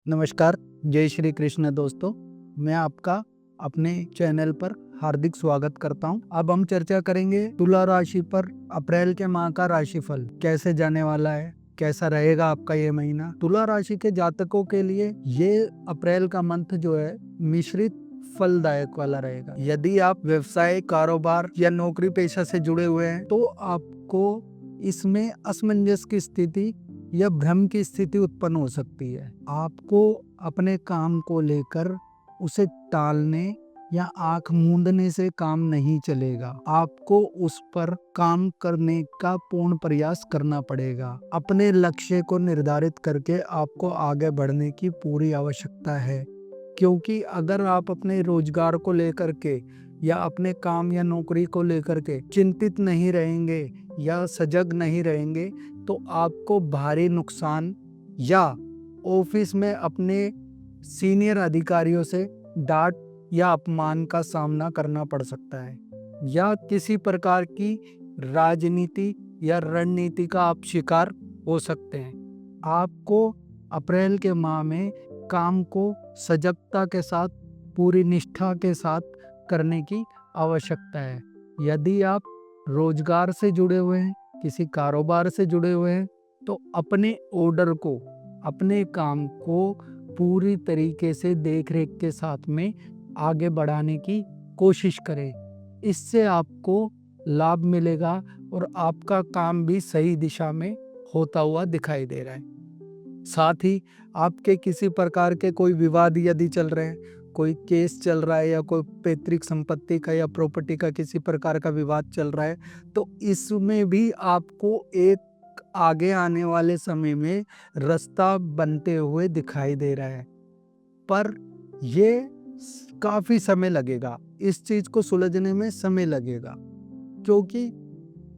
नमस्कार, जय श्री कृष्ण दोस्तों। मैं आपका अपने चैनल पर हार्दिक स्वागत करता हूं। अब हम चर्चा करेंगे तुला राशि पर अप्रैल के माह का राशिफल कैसे जाने वाला है, कैसा रहेगा आपका ये महीना। तुला राशि के जातकों के लिए ये अप्रैल का मंथ जो है मिश्रित फलदायक वाला रहेगा। यदि आप व्यवसाय, कारोबार या नौकरी पेशा से जुड़े हुए हैं तो आपको इसमें असमंजस की स्थिति या भ्रम की स्थिति उत्पन्न हो सकती है। आपको अपने काम को लेकर उसे टालने या आंख मूंदने से काम नहीं चलेगा। आपको उस पर काम करने का पूर्ण प्रयास करना पड़ेगा। अपने लक्ष्य को निर्धारित करके आपको आगे बढ़ने की पूरी आवश्यकता है, क्योंकि अगर आप अपने रोजगार को लेकर के या अपने काम या नौकरी को लेकर के चिंतित नहीं रहेंगे या सजग नहीं रहेंगे तो आपको भारी नुकसान या ऑफिस में अपने सीनियर अधिकारियों से डांट या अपमान का सामना करना पड़ सकता है, या किसी प्रकार की राजनीति या रणनीति का आप शिकार हो सकते हैं। आपको अप्रैल के माह में काम को सजगता के साथ, पूरी निष्ठा के साथ करने की आवश्यकता है। यदि आप रोजगार से जुड़े हुए हैं, किसी कारोबार से जुड़े हुए हैं तो अपने ऑर्डर को, अपने काम को पूरी तरीके से देखरेख के साथ में आगे बढ़ाने की कोशिश करें। इससे आपको लाभ मिलेगा और आपका काम भी सही दिशा में होता हुआ दिखाई दे रहा है। साथ ही आपके किसी प्रकार के कोई विवाद यदि चल रहे हैं, कोई केस चल रहा है या कोई पैतृक संपत्ति का या प्रॉपर्टी का किसी प्रकार का विवाद चल रहा है, तो इसमें भी आपको एक आगे आने वाले समय में रास्ता बनते हुए दिखाई दे रहा है। पर ये काफी समय लगेगा, इस चीज को सुलझने में समय लगेगा, क्योंकि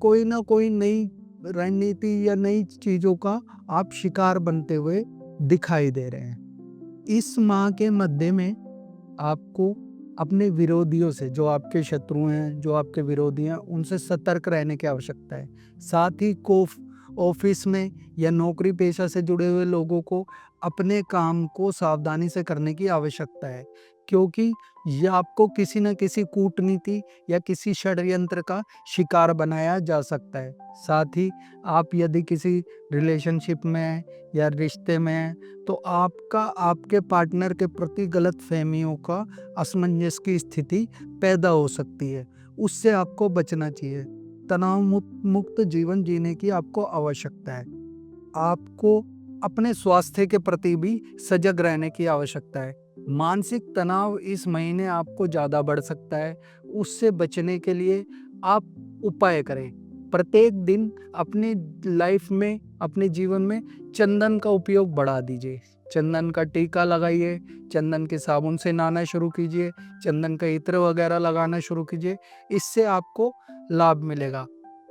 कोई ना कोई नई रणनीति या नई चीजों का आप शिकार बनते हुए दिखाई दे रहे हैं। इस माह के मध्य में आपको अपने विरोधियों से, जो आपके शत्रु हैं, जो आपके विरोधी हैं, उनसे सतर्क रहने की आवश्यकता है। साथ ही ऑफिस में या नौकरी पेशा से जुड़े हुए लोगों को अपने काम को सावधानी से करने की आवश्यकता है, क्योंकि ये आपको किसी न किसी कूटनीति या किसी षड्यंत्र का शिकार बनाया जा सकता है। साथ ही आप यदि किसी रिलेशनशिप में हैं या रिश्ते में हैं तो आपका आपके पार्टनर के प्रति गलत फहमियों का, असमंजस की स्थिति पैदा हो सकती है। उससे आपको बचना चाहिए। तनाव मुक्त जीवन जीने की आपको आवश्यकता है। आपको अपने स्वास्थ्य के प्रति भी सजग रहने की आवश्यकता है। मानसिक तनाव इस महीने आपको ज़्यादा बढ़ सकता है। उससे बचने के लिए आप उपाय करें। प्रत्येक दिन अपनी लाइफ में, अपने जीवन में चंदन का उपयोग बढ़ा दीजिए। चंदन का टीका लगाइए, चंदन के साबुन से नहाना शुरू कीजिए, चंदन का इत्र वगैरह लगाना शुरू कीजिए। इससे आपको लाभ मिलेगा।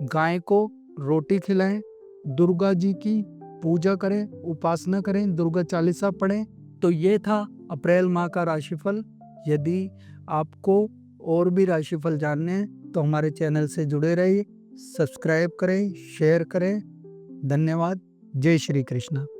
गाय को रोटी खिलाएं, दुर्गा जी की पूजा करें, उपासना करें, दुर्गा चालीसा पढ़ें। तो ये था अप्रैल माह का राशिफल। यदि आपको और भी राशिफल जानने हैं तो हमारे चैनल से जुड़े रहिए, सब्सक्राइब करें, शेयर करें। धन्यवाद। जय श्री कृष्ण।